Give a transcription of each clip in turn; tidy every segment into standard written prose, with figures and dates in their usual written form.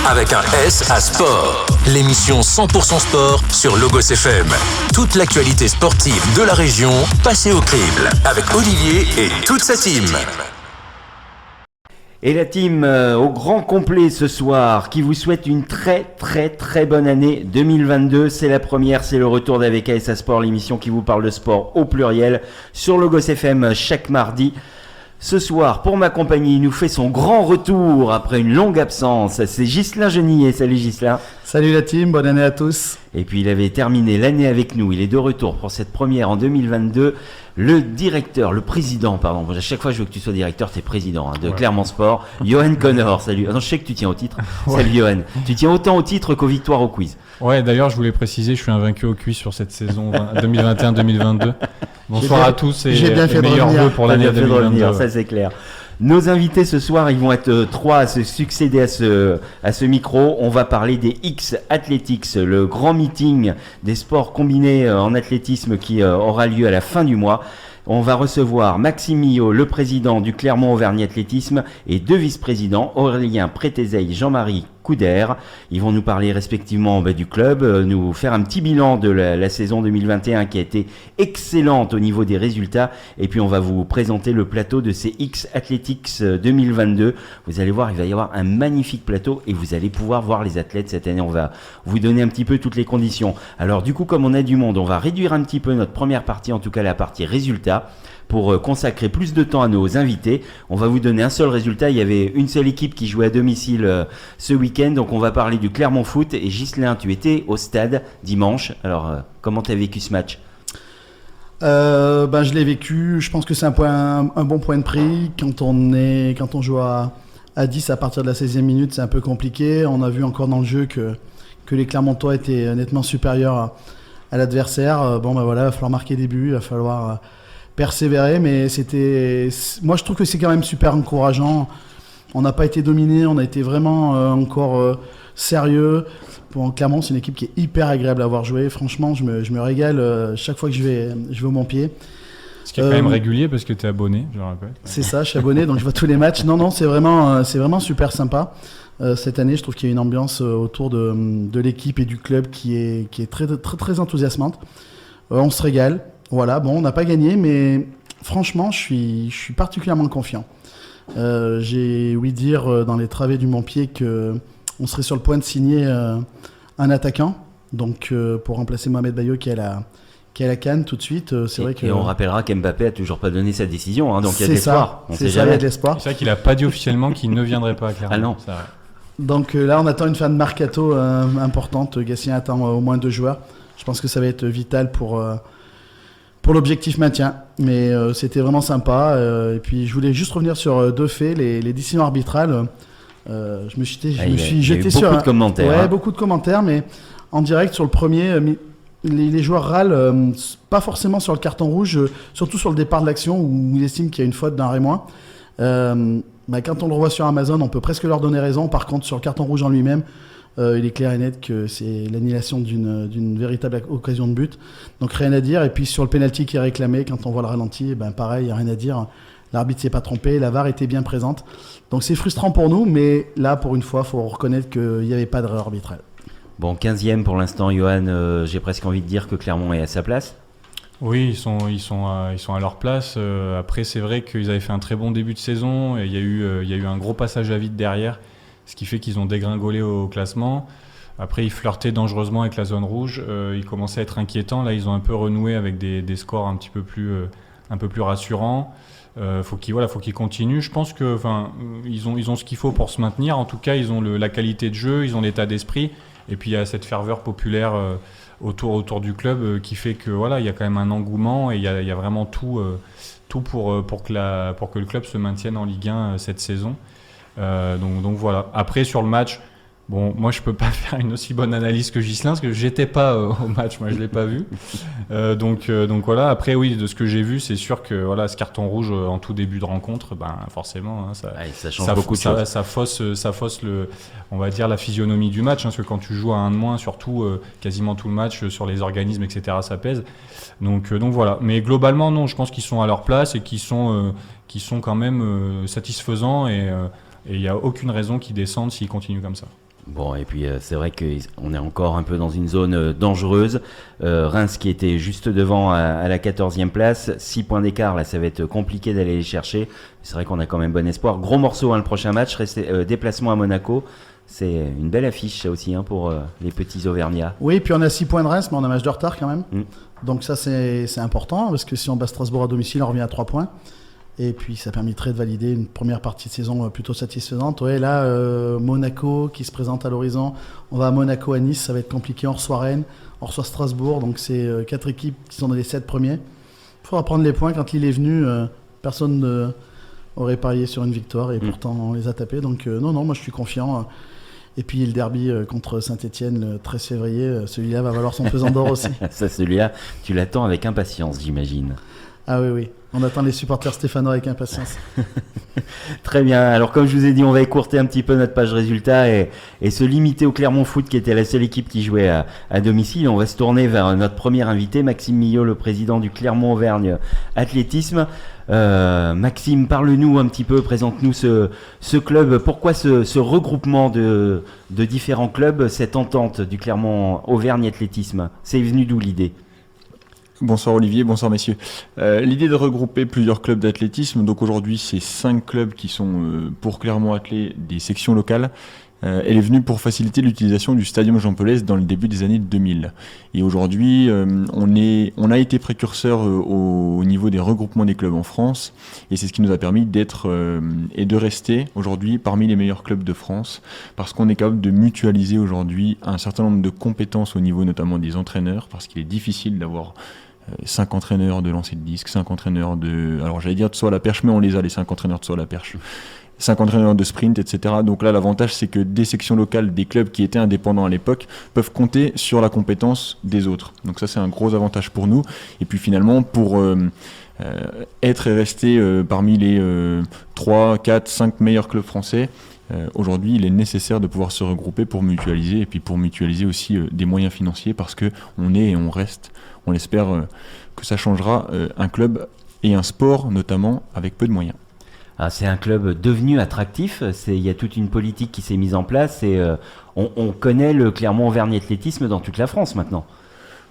avec un S à sport. L'émission 100% sport sur Logos FM. Toute l'actualité sportive de la région passée au crible avec Olivier et toute sa team. Et la team au grand complet ce soir qui vous souhaite une très bonne année 2022. C'est la première, c'est le retour d'Avec AS Sport, l'émission qui vous parle de sport au pluriel sur Logos FM chaque mardi. Ce soir, pour m'accompagner, il nous fait son grand retour après une longue absence. C'est Ghislain Genillet. Salut Ghislain. Salut la team, bonne année à tous. Et puis il avait terminé l'année avec nous. Il est de retour pour cette première en 2022. Le président, à chaque fois je veux que tu sois directeur, t'es président de Clermont Sport. Johan Connor, salut. Non, je sais que tu tiens au titre. Salut Johan. Tu tiens autant au titre qu'aux victoires au quiz. Ouais, d'ailleurs je voulais préciser, je suis invaincu au quiz sur cette saison 2021-2022. Bonsoir à tous et meilleurs vœux pour l'année 2022. Ça c'est clair. Nos invités ce soir, ils vont être trois à se succéder à ce micro. On va parler des X Athletics, le grand meeting des sports combinés en athlétisme qui aura lieu à la fin du mois. On va recevoir Maxime Millot, le président du Clermont Auvergne Athlétisme, et deux vice-présidents, Aurélien Prétézeil, Jean-Marie Couder. Ils vont nous parler respectivement du club, nous faire un petit bilan de la saison 2021 qui a été excellente au niveau des résultats. Et puis on va vous présenter le plateau de ces X Athletics 2022. Vous allez voir, il va y avoir un magnifique plateau et vous allez pouvoir voir les athlètes cette année. On va vous donner un petit peu toutes les conditions. Alors du coup, comme on a du monde, on va réduire un petit peu notre première partie, en tout cas la partie résultats, pour consacrer plus de temps à nos invités. On va vous donner un seul résultat. Il y avait une seule équipe qui jouait à domicile ce week-end, donc on va parler du Clermont Foot. Et Ghislain, tu étais au stade dimanche. Alors, comment tu as vécu ce match ? Je l'ai vécu. Je pense que c'est un bon point de prix. Quand on joue à 10 à partir de la 16e minute, c'est un peu compliqué. On a vu encore dans le jeu que les Clermontois étaient nettement supérieurs à l'adversaire. Il va falloir marquer des buts, il va falloir persévérer, mais moi je trouve que c'est quand même super encourageant. On n'a pas été dominé, on a été vraiment encore sérieux. Pour Clermont, c'est une équipe qui est hyper agréable à avoir joué. Franchement, je me régale chaque fois que je vais au Montpied. Ce qui est quand même régulier parce que tu es abonné, je le rappelle. C'est ça, je suis abonné, donc je vois tous les matchs. Non, c'est vraiment super sympa. Cette année, je trouve qu'il y a une ambiance autour de l'équipe et du club qui est très enthousiasmante. On se régale. Voilà, on n'a pas gagné, mais franchement, je suis particulièrement confiant. J'ai ouï dire dans les travées du Montpied qu'on serait sur le point de signer un attaquant, donc pour remplacer Mohamed Bayo qui est à la CAN tout de suite. Et on rappellera qu'Mbappé a toujours pas donné sa décision, donc il y a de l'espoir. Il y a de l'espoir. C'est vrai qu'il n'a pas dit officiellement qu'il ne viendrait pas à Clermont. Ah non. Donc là, on attend une fin de mercato importante. Gatien attend au moins 2 joueurs. Je pense que ça va être vital pour l'objectif maintien, mais c'était vraiment sympa. Et puis je voulais juste revenir sur 2 faits, les décisions arbitrales. Je me suis jeté sur beaucoup de commentaires. Ouais, beaucoup de commentaires, mais en direct sur le premier, les joueurs râlent pas forcément sur le carton rouge, surtout sur le départ de l'action où ils estiment qu'il y a une faute d'un Rémois. Quand on le revoit sur Amazon, on peut presque leur donner raison. Par contre, sur le carton rouge en lui-même, il est clair et net que c'est l'annulation d'une véritable occasion de but. Donc rien à dire. Et puis sur le penalty qui est réclamé, quand on voit le ralenti, pareil, il n'y a rien à dire. L'arbitre ne s'est pas trompé, la VAR était bien présente. Donc c'est frustrant pour nous, mais là, pour une fois, il faut reconnaître qu'il n'y avait pas d'erreur arbitrale. Bon, 15e pour l'instant, Johan, j'ai presque envie de dire que Clermont est à sa place. Oui, ils sont à leur place. Après, c'est vrai qu'ils avaient fait un très bon début de saison. Et il y a eu un gros passage à vide derrière, ce qui fait qu'ils ont dégringolé au classement. Après, ils flirtaient dangereusement avec la zone rouge. Ils commençaient à être inquiétants. Là, ils ont un peu renoué avec des scores un peu plus rassurants. Faut qu'ils continuent. Je pense que, ils ont ce qu'il faut pour se maintenir. En tout cas, ils ont la qualité de jeu, ils ont l'état d'esprit. Et puis il y a cette ferveur populaire autour du club qui fait que il y a quand même un engouement et il y a vraiment tout pour que le club se maintienne en Ligue 1 cette saison. Donc voilà. Après sur le match, bon, moi je peux pas faire une aussi bonne analyse que Ghislain parce que j'étais pas au match, moi je l'ai pas vu. Donc voilà. Après oui, de ce que j'ai vu, c'est sûr que ce carton rouge en tout début de rencontre, forcément, ça change beaucoup de choses. Ça fausse on va dire la physionomie du match, parce que quand tu joues à 1 de moins, surtout quasiment tout le match sur les organismes, etc., ça pèse. Donc voilà. Mais globalement, non, je pense qu'ils sont à leur place et qu'ils sont quand même satisfaisants et il n'y a aucune raison qu'ils descendent s'ils continuent comme ça. Bon, et puis c'est vrai qu'on est encore un peu dans une zone dangereuse. Reims qui était juste devant à la 14e place, 6 points d'écart, là ça va être compliqué d'aller les chercher. C'est vrai qu'on a quand même bon espoir. Gros morceau, le prochain match, déplacement à Monaco. C'est une belle affiche ça aussi pour les petits Auvergnats. Oui, puis on a 6 points de Reims, mais on a un match de retard quand même. Donc ça c'est important, parce que si on bat Strasbourg à domicile, on revient à 3 points. Et puis ça permettrait de valider une première partie de saison plutôt satisfaisante. Ouais, là, Monaco qui se présente à l'horizon. On va à Monaco, à Nice, ça va être compliqué. On reçoit Rennes, on reçoit Strasbourg. Donc c'est 4 équipes qui sont dans les 7 premiers. Il faudra prendre les points. Quand Lille est venu, personne n'aurait parié sur une victoire. Et pourtant, on les a tapés. Donc non, moi je suis confiant. Et puis le derby contre Saint-Etienne le 13 février, celui-là va valoir son pesant d'or aussi. Ça, celui-là, tu l'attends avec impatience, j'imagine. Ah oui. On attend les supporters stéphanois avec impatience. Très bien. Alors, comme je vous ai dit, on va écourter un petit peu notre page résultat et se limiter au Clermont Foot, qui était la seule équipe qui jouait à domicile. On va se tourner vers notre premier invité, Maxime Millot, le président du Clermont Auvergne Athlétisme. Maxime, parle-nous un petit peu, présente-nous ce club. Pourquoi ce regroupement de différents clubs, cette entente du Clermont Auvergne Athlétisme? C'est venu d'où l'idée? Bonsoir Olivier, bonsoir messieurs. L'idée de regrouper plusieurs clubs d'athlétisme, donc aujourd'hui c'est 5 clubs qui sont pour Clermont Athlé des sections locales. Elle est venue pour faciliter l'utilisation du Stadium Jean Pelès dans le début des années 2000. Et aujourd'hui, on a été précurseur au niveau des regroupements des clubs en France, et c'est ce qui nous a permis d'être et de rester aujourd'hui parmi les meilleurs clubs de France, parce qu'on est capable de mutualiser aujourd'hui un certain nombre de compétences au niveau notamment des entraîneurs, parce qu'il est difficile d'avoir 5 entraîneurs de lancer de disque, 5 entraîneurs alors j'allais dire de saut à la perche, mais on les a les 5 entraîneurs de saut à la perche. 5 entraîneurs de sprint, etc. Donc là, l'avantage, c'est que des sections locales, des clubs qui étaient indépendants à l'époque, peuvent compter sur la compétence des autres. Donc ça, c'est un gros avantage pour nous. Et puis finalement, pour être et rester parmi les 3, 4, 5 meilleurs clubs français, aujourd'hui, il est nécessaire de pouvoir se regrouper pour mutualiser, et puis pour mutualiser aussi des moyens financiers, parce qu'on est et on reste. On espère que ça changera un club et un sport, notamment, avec peu de moyens. Ah, c'est un club devenu attractif, il y a toute une politique qui s'est mise en place et on connaît le Clermont Auvergne Athlétisme dans toute la France maintenant.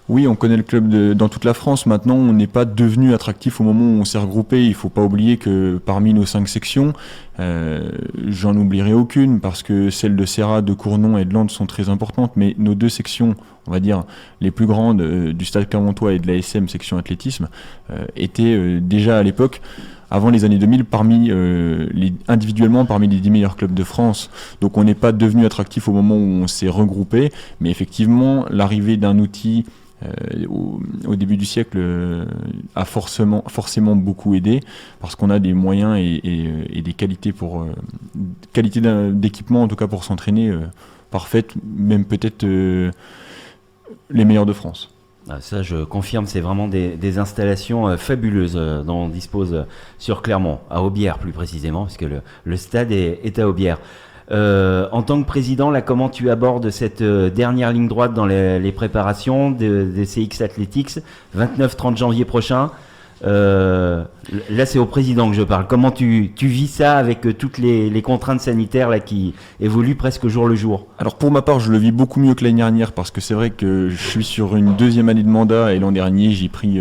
Oui, on connaît le club dans toute la France. Maintenant, on n'est pas devenu attractif au moment où on s'est regroupé. Il ne faut pas oublier que parmi nos 5 sections, j'en oublierai aucune, parce que celles de Serrat, de Cournon et de Landes sont très importantes. Mais nos 2 sections, on va dire les plus grandes, du Stade Clermontois et de la SM section athlétisme, étaient déjà à l'époque, avant les années 2000, individuellement parmi les 10 meilleurs clubs de France. Donc on n'est pas devenu attractif au moment où on s'est regroupé, mais effectivement, l'arrivée d'un outil au début du siècle a forcément beaucoup aidé, parce qu'on a des moyens et des qualités d'équipement, en tout cas pour s'entraîner, parfaites, même peut-être les meilleurs de France. Ah, ça, je confirme, c'est vraiment des installations fabuleuses dont on dispose sur Clermont, à Aubière plus précisément, puisque le stade est à Aubière. En tant que président, là, comment tu abordes cette dernière ligne droite dans les préparations des CX Athletics, 29-30 janvier prochain? Là, c'est au président que je parle. Comment tu vis ça avec toutes les contraintes sanitaires là, qui évoluent presque jour le jour? Alors pour ma part, je le vis beaucoup mieux que l'année dernière, parce que c'est vrai que je suis sur une 2e année de mandat, et l'an dernier, j'ai pris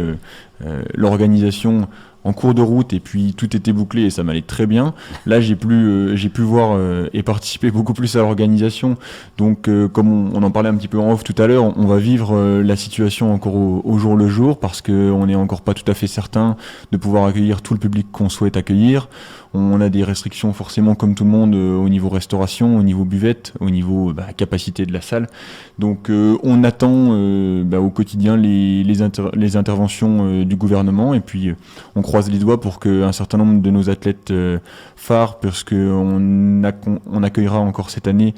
l'organisation en cours de route, et puis tout était bouclé et ça m'allait très bien. Là, j'ai pu voir et participer beaucoup plus à l'organisation. Donc, comme on en parlait un petit peu en off tout à l'heure, on va vivre la situation encore au jour le jour, parce qu'on n'est encore pas tout à fait certain de pouvoir accueillir tout le public qu'on souhaite accueillir. On a des restrictions forcément, comme tout le monde, au niveau restauration, au niveau buvette, au niveau capacité de la salle. Donc on attend au quotidien les interventions du gouvernement, et puis on croise les doigts pour qu'un certain nombre de nos athlètes phares, parce qu'on accueillera encore cette année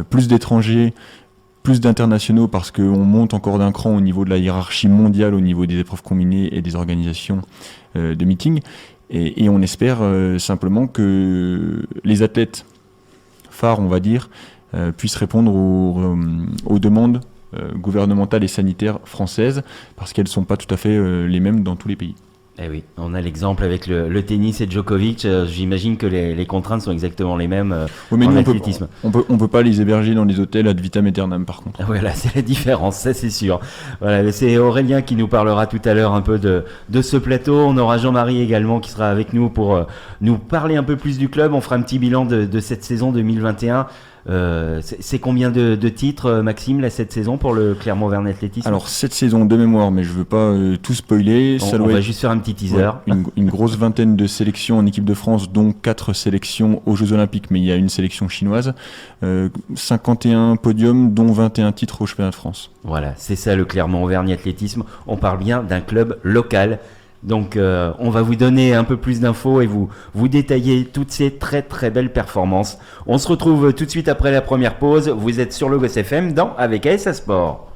plus d'étrangers, plus d'internationaux, parce qu'on monte encore d'un cran au niveau de la hiérarchie mondiale, au niveau des épreuves combinées et des organisations de meetings. Et on espère simplement que les athlètes phares, on va dire, puissent répondre aux demandes gouvernementales et sanitaires françaises, parce qu'elles ne sont pas tout à fait les mêmes dans tous les pays. Eh oui, on a l'exemple avec le tennis et Djokovic. J'imagine que les contraintes sont exactement les mêmes Mais en nous, athlétisme. on peut pas les héberger dans les hôtels ad vitam aeternam, par contre. Voilà, c'est la différence, ça c'est sûr. Voilà, c'est Aurélien qui nous parlera tout à l'heure un peu de ce plateau. On aura Jean-Marie également qui sera avec nous pour nous parler un peu plus du club. On fera un petit bilan de cette saison 2021. C'est combien de titres, Maxime, là, cette saison pour le Clermont-Auvergne Athlétisme? Alors, cette saison de mémoire, mais je veux pas tout spoiler. On va juste faire un petit teaser. Ouais, une grosse vingtaine de sélections en équipe de France, dont 4 sélections aux Jeux Olympiques, mais il y a une sélection chinoise. 51 podiums, dont 21 titres au Championnat de France. Voilà, c'est ça le Clermont-Auvergne Athlétisme. On parle bien d'un club local. Donc on va vous donner un peu plus d'infos et vous détailler toutes ces très très belles performances. On se retrouve tout de suite après la première pause. Vous êtes sur Logos FM dans Avec ASA Sport.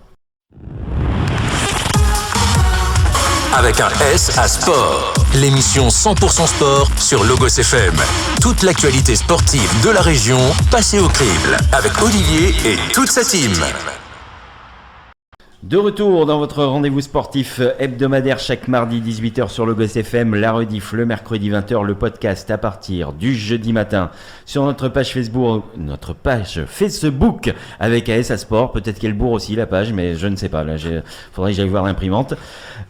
Avec un S à Sport, l'émission 100% sport sur Logos FM. Toute l'actualité sportive de la région passée au crible avec Olivier et toute sa team. De retour dans votre rendez-vous sportif hebdomadaire chaque mardi 18h sur Logos FM, la rediff le mercredi 20h, le podcast à partir du jeudi matin sur notre page Facebook avec ASA Sport. Peut-être qu'elle bourre aussi la page, mais je ne sais pas. Là, faudrait que j'aille voir l'imprimante.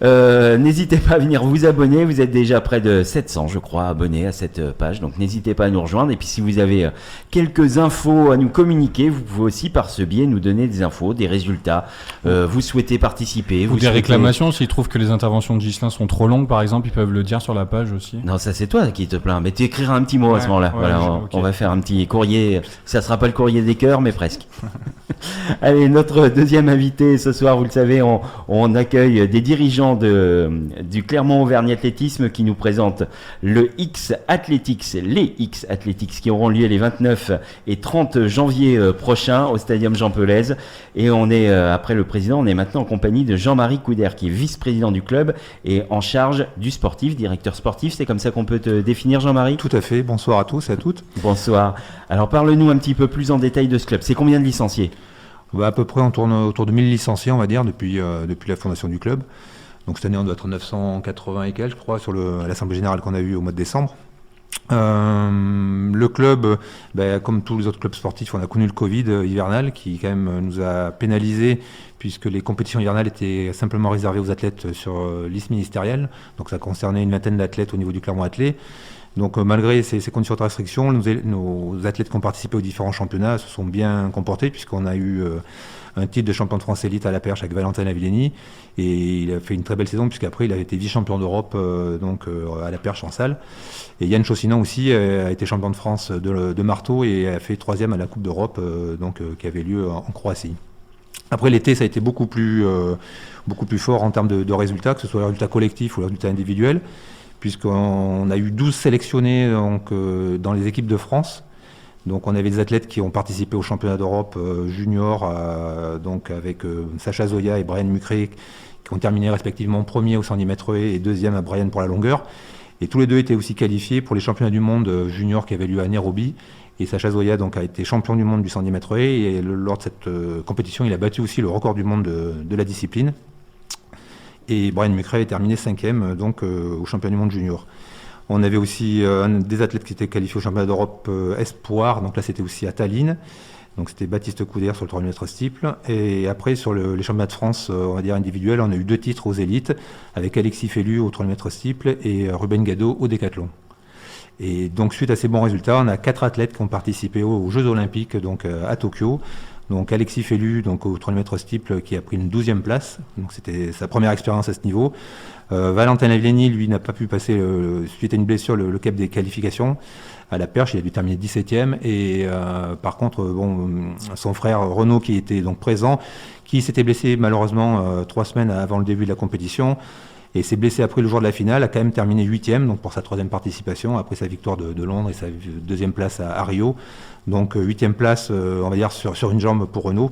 N'hésitez pas à venir vous abonner. Vous êtes déjà près de 700, je crois, abonnés à cette page. Donc n'hésitez pas à nous rejoindre. Et puis si vous avez quelques infos à nous communiquer, vous pouvez aussi par ce biais nous donner des infos, des résultats. Vous souhaitez participer. Ou des réclamations, s'ils trouvent que les interventions de Ghislain sont trop longues, par exemple, ils peuvent le dire sur la page aussi. Non, ça c'est toi qui te plains. Mais tu écriras un petit mot à ce moment-là. Ouais, voilà, on va faire un petit courrier. Ça sera pas le courrier des cœurs, mais presque. Allez, notre deuxième invité ce soir, vous le savez, on accueille des dirigeants du Clermont-Auvergne Athlétisme qui nous présentent les X Athletics qui auront lieu les 29 et 30 janvier prochains au Stadium Jean Pelez. Et on est, après le président, on est maintenant en compagnie de Jean-Marie Couder qui est vice-président du club et en charge du sportif, directeur sportif. C'est comme ça qu'on peut te définir, Jean-Marie? Tout à fait. Bonsoir à tous et à toutes. Bonsoir. Alors parle-nous un petit peu plus en détail de ce club. C'est combien de licenciés? À peu près, on tourne autour de 1000 licenciés, on va dire, depuis la fondation du club. Donc cette année, on doit être 980 et quelques, je crois, à l'Assemblée Générale qu'on a eue au mois de décembre. Le club, comme tous les autres clubs sportifs, on a connu le Covid hivernal qui quand même nous a pénalisés puisque les compétitions hivernales étaient simplement réservées aux athlètes sur liste ministérielle. Donc ça concernait une vingtaine d'athlètes au niveau du Clermont Athlé. Donc malgré ces conditions de restriction, nos athlètes qui ont participé aux différents championnats se sont bien comportés puisqu'on a eu un titre de champion de France élite à la perche avec Valentin Lavillenie et il a fait une très belle saison puisqu'après il a été vice-champion d'Europe à la perche en salle. Et Yann Chaussinan aussi a été champion de France de marteau et a fait 3e à la Coupe d'Europe qui avait lieu en Croatie. Après l'été, ça a été beaucoup plus fort en termes de résultats, que ce soit les résultats collectifs ou les résultats individuels, puisqu'on a eu 12 sélectionnés dans les équipes de France. Donc on avait des athlètes qui ont participé au championnat d'Europe junior, avec Sacha Zoya et Brian Mucré, qui ont terminé respectivement premier au 110 mètres haies et deuxième à Brian pour la longueur. Et tous les deux étaient aussi qualifiés pour les championnats du monde junior qui avaient lieu à Nairobi. Et Sacha Zoya a été champion du monde du 110 mètres haies et lors de cette compétition, il a battu aussi le record du monde de la discipline. Et Brian Mucré a terminé 5e au championnat du monde junior. On avait aussi des athlètes qui étaient qualifiés au championnat d'Europe espoir, donc là c'était aussi à Tallinn. Donc c'était Baptiste Couder sur le 3 mètres steeple. Et après sur les championnats de France, on va dire individuels, on a eu 2 titres aux élites, avec Alexis Fellu au 3 mètres steeple et Ruben Gado au décathlon. Et donc suite à ces bons résultats, on a 4 athlètes qui ont participé aux Jeux Olympiques à Tokyo. Donc Alexis Fellu au 3 mètres steeple qui a pris une 12e place, donc c'était sa première expérience à ce niveau. Valentin Lavillenie, lui, n'a pas pu passer, suite à une blessure, le cap des qualifications. À la perche, il a dû terminer 17e. Et par contre, son frère Renaud, qui était donc présent, qui s'était blessé malheureusement 3 semaines avant le début de la compétition, et s'est blessé après le jour de la finale, a quand même terminé 8e, donc pour sa 3e participation, après sa victoire de Londres et sa 2e place à Rio. Donc 8e place, on va dire, sur une jambe pour Renaud.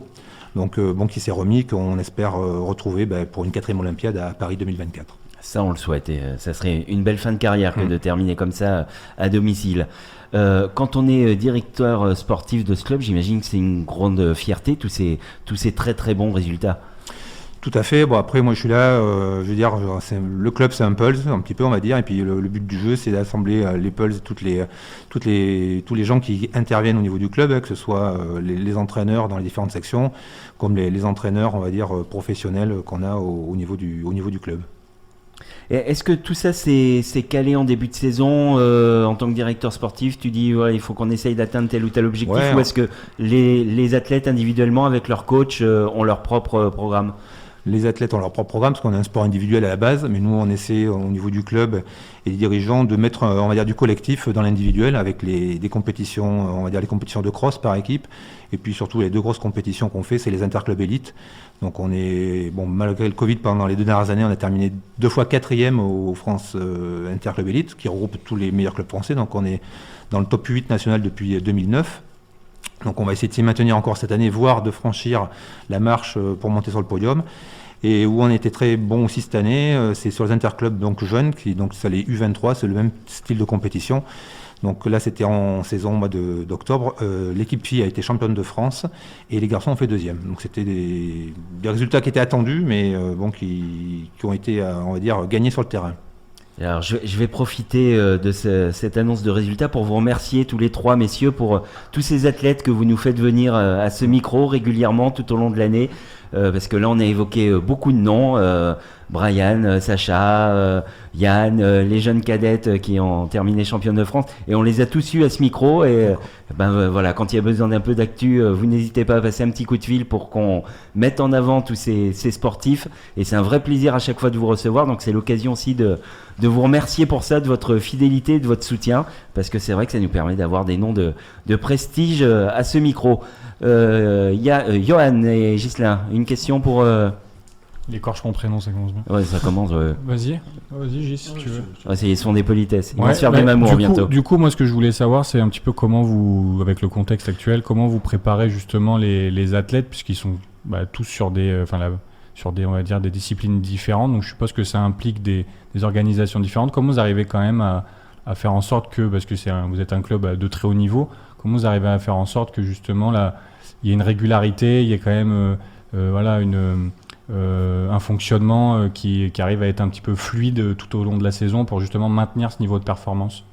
Donc qui s'est remis, qu'on espère retrouver pour une 4e Olympiade à Paris 2024. Ça, on le souhaite. Et ça serait une belle fin de carrière que de terminer comme ça à domicile. Quand on est directeur sportif de ce club, j'imagine que c'est une grande fierté, tous ces très très bons résultats. Tout à fait. Bon, après, moi, je suis là. Je veux dire, le club, c'est un pulse, un petit peu, on va dire. Et puis, le but du jeu, c'est d'assembler les pulses, tous les gens qui interviennent au niveau du club, que ce soit les entraîneurs dans les différentes sections, comme les entraîneurs, on va dire, professionnels qu'on a au niveau du club. Et est-ce que tout ça c'est calé en début de saison en tant que directeur sportif? Tu dis il faut qu'on essaye d'atteindre tel ou tel objectif, ou est-ce que les athlètes individuellement avec leur coach ont leur propre programme? Les athlètes ont leur propre programme parce qu'on est un sport individuel à la base, mais nous on essaie au niveau du club et des dirigeants de mettre on va dire du collectif dans l'individuel avec des compétitions, on va dire les compétitions de cross par équipe, et puis surtout les 2 grosses compétitions qu'on fait, c'est les interclubs élites. Donc on est malgré le Covid pendant les 2 dernières années, on a terminé 2 fois 4e au France Interclub Élite, qui regroupe tous les meilleurs clubs français. Donc on est dans le top 8 national depuis 2009. Donc on va essayer de s'y maintenir encore cette année, voire de franchir la marche pour monter sur le podium. Et où on était très bon aussi cette année, c'est sur les interclubs donc jeunes, donc ça les U23, c'est le même style de compétition. Donc là c'était en saison au mois d'octobre. L'équipe fille a été championne de France et les garçons ont fait 2e. Donc c'était des résultats qui étaient attendus, mais qui ont été, on va dire, gagnés sur le terrain. Alors je vais profiter de cette annonce de résultats pour vous remercier tous les 3 messieurs pour tous ces athlètes que vous nous faites venir à ce micro régulièrement tout au long de l'année, parce que là on a évoqué beaucoup de noms, Brian, Sacha, Yann, les jeunes cadettes qui ont terminé championne de France, et on les a tous eus à ce micro, et voilà, quand il y a besoin d'un peu d'actu, vous n'hésitez pas à passer un petit coup de fil pour qu'on mette en avant tous ces sportifs, et c'est un vrai plaisir à chaque fois de vous recevoir, donc c'est l'occasion aussi de vous remercier pour ça, de votre fidélité, de votre soutien, parce que c'est vrai que ça nous permet d'avoir des noms de prestige à ce micro. Il y a Johan et Ghislain, une question pour... L'écorche mon prénom, ça commence bien. Ouais, ça commence. Vas-y, Gis, si tu veux. Ouais, ils sont des politesses. Ils vont se faire des mamours bientôt. Du coup, moi, ce que je voulais savoir, c'est un petit peu comment vous, avec le contexte actuel, comment vous préparez justement les athlètes, puisqu'ils sont tous sur on va dire, des disciplines différentes. Donc, je suppose que ça implique des organisations différentes. Comment vous arrivez quand même à faire en sorte que, parce que vous êtes un club de très haut niveau, comment vous arrivez à faire en sorte que justement là, il y ait une régularité, il y ait quand même un fonctionnement qui arrive à être un petit peu fluide tout au long de la saison pour justement maintenir ce niveau de performance?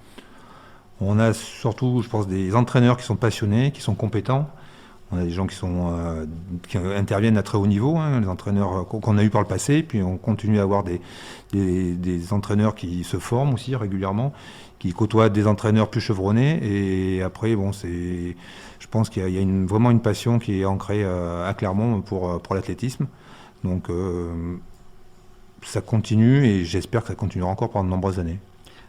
On a surtout, je pense, des entraîneurs qui sont passionnés, qui sont compétents. On a des gens qui interviennent à très haut niveau, les entraîneurs qu'on a eu par le passé, puis on continue à avoir des entraîneurs qui se forment aussi régulièrement, qui côtoient des entraîneurs plus chevronnés, et après, je pense qu'il y a vraiment une passion qui est ancrée à Clermont pour l'athlétisme. Donc ça continue, et j'espère que ça continuera encore pendant de nombreuses années.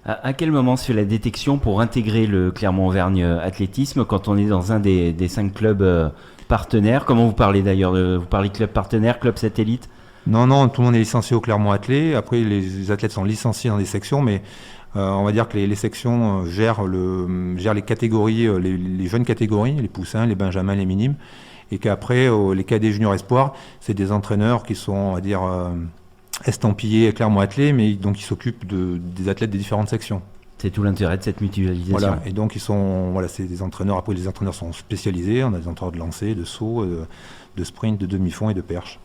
À quel moment se fait la détection pour intégrer le Clermont-Auvergne Athlétisme quand on est dans un des 5 clubs partenaires? Comment vous parlez d'ailleurs vous parlez club partenaire, club satellite? Non, tout le monde est licencié au Clermont Athlé. Après, les athlètes sont licenciés dans des sections, mais on va dire que les sections gèrent les catégories, les jeunes catégories, les poussins, les benjamins, les minimes, et qu'après, les cadets juniors espoirs, c'est des entraîneurs qui sont, on va dire, estampillés Clermont Athlé, mais donc ils s'occupent des athlètes des différentes sections. C'est tout l'intérêt de cette mutualisation. Voilà, et donc c'est des entraîneurs. Après, les entraîneurs sont spécialisés. On a des entraîneurs de lancer, de saut, de sprint, de demi-fond et de perche.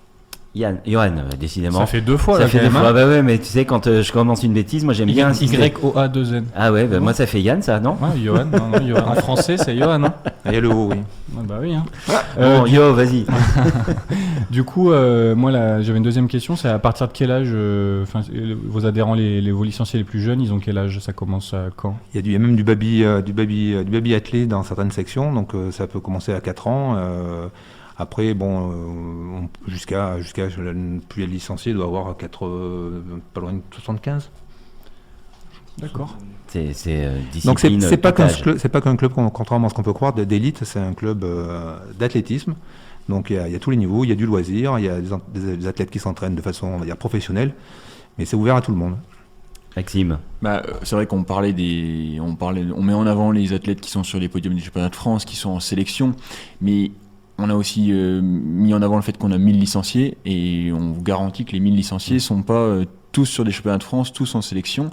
Johan, décidément. Ça fait 2 fois ça là. Fait 2 fois. Ouais, mais tu sais, quand je commence une bêtise, moi j'aime bien insister. YOA2N. Ah ouais, moi ça fait Yann, ça, non? Ouais, Johan. Non, Johan. En français, c'est Johan. Hein. Il y a le O, oui. Bah oui. Hein. Bon, Yo, vas-y. Du coup, moi, j'avais une deuxième question. C'est à partir de quel âge, vos adhérents, vos licenciés les plus jeunes, ils ont quel âge? Ça commence à quand? Il y a même du baby athlé dans certaines sections, donc ça peut commencer à 4 ans. Après, jusqu'à ne plus être licencié, doit avoir pas loin de 75. D'accord. C'est discipline. Donc c'est pas qu'un club, contrairement à ce qu'on peut croire, d'élite. C'est un club d'athlétisme. Donc il y a tous les niveaux, il y a du loisir, il y a des athlètes qui s'entraînent de façon, on va dire, professionnelle, mais c'est ouvert à tout le monde. Maxime. C'est vrai qu'on on met en avant les athlètes qui sont sur les podiums des championnats de France, qui sont en sélection, mais on a aussi mis en avant le fait qu'on a 1000 licenciés, et on vous garantit que les 1000 licenciés ne sont pas tous sur des championnats de France, tous en sélection.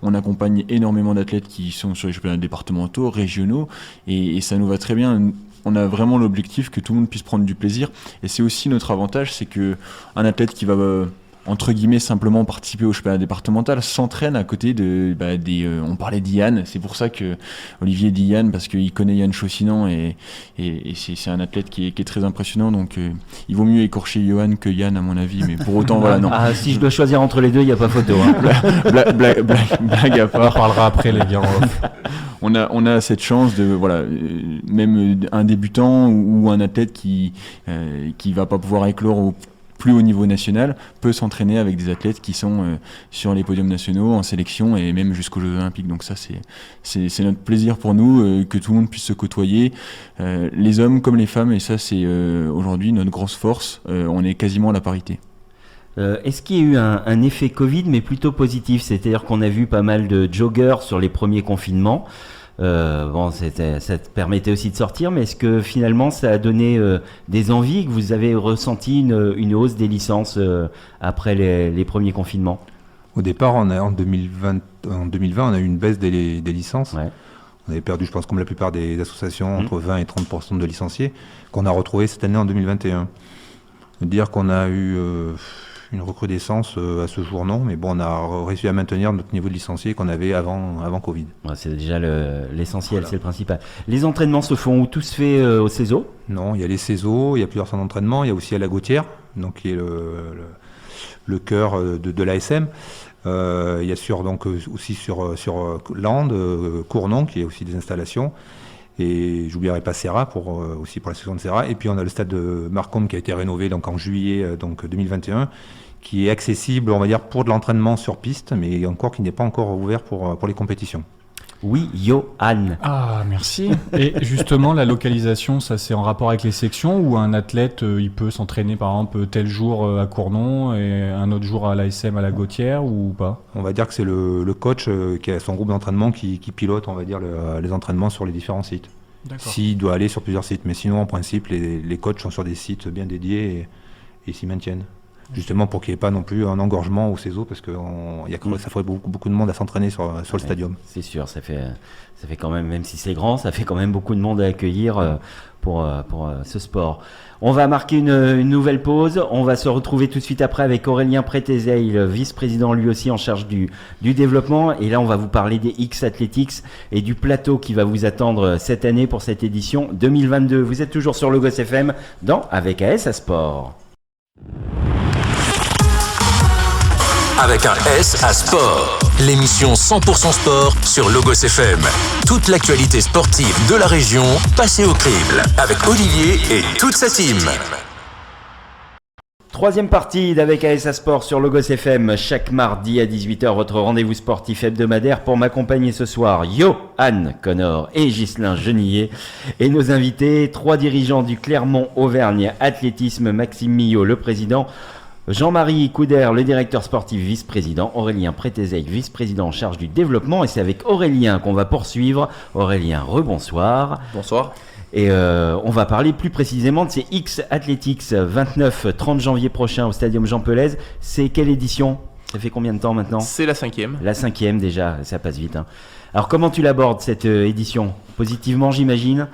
On accompagne énormément d'athlètes qui sont sur les championnats départementaux, régionaux, et ça nous va très bien. on a vraiment l'objectif que tout le monde puisse prendre du plaisir. Et c'est aussi notre avantage, c'est que un athlète qui va entre guillemets simplement participer au championnat départemental s'entraîne à côté on parlait d'Yann, c'est pour ça que Olivier dit Yann, parce qu'il connaît Yann Chaussinan et c'est un athlète qui est très impressionnant, donc il vaut mieux écorcher Johan que Yann à mon avis, mais pour autant voilà, non. Ah, si je dois choisir entre les deux, il n'y a pas photo. Hein. Blague à part. On en parlera après les gars. On a cette chance de même un débutant ou un athlète qui va pas pouvoir éclore au plus haut niveau national peut s'entraîner avec des athlètes qui sont sur les podiums nationaux, en sélection et même jusqu'aux Jeux Olympiques. Donc ça, c'est notre plaisir pour nous que tout le monde puisse se côtoyer, les hommes comme les femmes, et ça c'est aujourd'hui notre grosse force. On est quasiment à la parité. Est-ce qu'il y a eu un effet Covid, mais plutôt positif? C'est-à-dire qu'on a vu pas mal de joggers sur les premiers confinements. Ça te permettait aussi de sortir, mais est-ce que finalement ça a donné des envies, que vous avez ressenti une hausse des licences après les premiers confinements? Au départ, en 2020, on a eu une baisse des licences. Ouais. On avait perdu, je pense, comme la plupart des associations, entre 20 et 30% de licenciés, qu'on a retrouvé cette année en 2021. Dire qu'on a eu une recrudescence à ce jour, non, mais bon, on a réussi à maintenir notre niveau de licenciés qu'on avait avant Covid. Ouais, c'est déjà l'essentiel, voilà. C'est le principal. Les entraînements se font où? Tout se fait au CESO? Non, il y a les CESO, il y a plusieurs centres d'entraînement, il y a aussi à la Gautière, donc qui est le cœur de l'ASM. Il y a aussi sur Land, Cournon, qui est aussi des installations. Et j'oublierai pas Serra aussi pour la section de Serra. Et puis on a le stade de Marcombe qui a été rénové donc en juillet 2021, qui est accessible, on va dire, pour de l'entraînement sur piste, mais qui n'est pas encore ouvert pour les compétitions. Oui, Johan. Ah, merci. Et justement, la localisation, ça c'est en rapport avec les sections, où un athlète, il peut s'entraîner par exemple tel jour à Cournon et un autre jour à l'ASM à la Gautière, ou pas? On va dire que c'est le coach qui a son groupe d'entraînement qui pilote, on va dire, les entraînements sur les différents sites. D'accord. S'il doit aller sur plusieurs sites, mais sinon en principe les coachs sont sur des sites bien dédiés et s'y maintiennent. Justement pour qu'il n'y ait pas non plus un engorgement au CESO, parce que ça ferait beaucoup de monde à s'entraîner sur le stadium. C'est sûr, ça fait quand même si c'est grand, ça fait quand même beaucoup de monde à accueillir pour ce sport. On va marquer une nouvelle pause. On va se retrouver tout de suite après avec Aurélien Prétézeil, vice-président lui aussi en charge du développement. Et là, on va vous parler des X Athletics et du plateau qui va vous attendre cette année pour cette édition 2022. Vous êtes toujours sur Logos FM dans Avec AS à Sport. Avec un S à Sport, l'émission 100% sport sur Logos FM. Toute l'actualité sportive de la région passée au crible avec Olivier et toute sa team. Troisième partie d'Avec AS à Sport sur Logos FM, chaque mardi à 18h, votre rendez-vous sportif hebdomadaire. Pour m'accompagner ce soir, Johan Connor et Ghislain Genillet. Et nos invités, 3 dirigeants du Clermont Auvergne Athlétisme, Maxime Millot, le président, Jean-Marie Couder, le directeur sportif vice-président, Aurélien Prétézeil, vice-président en charge du développement. Et c'est avec Aurélien qu'on va poursuivre. Aurélien, rebonsoir. Bonsoir. Et on va parler plus précisément de ces X Athletics 29-30 janvier prochain au Stadium Jean Pelez. C'est quelle édition? Ça fait combien de temps maintenant? C'est la 5e. La 5e déjà, ça passe vite. Hein. Alors comment tu l'abordes cette édition? Positivement, j'imagine?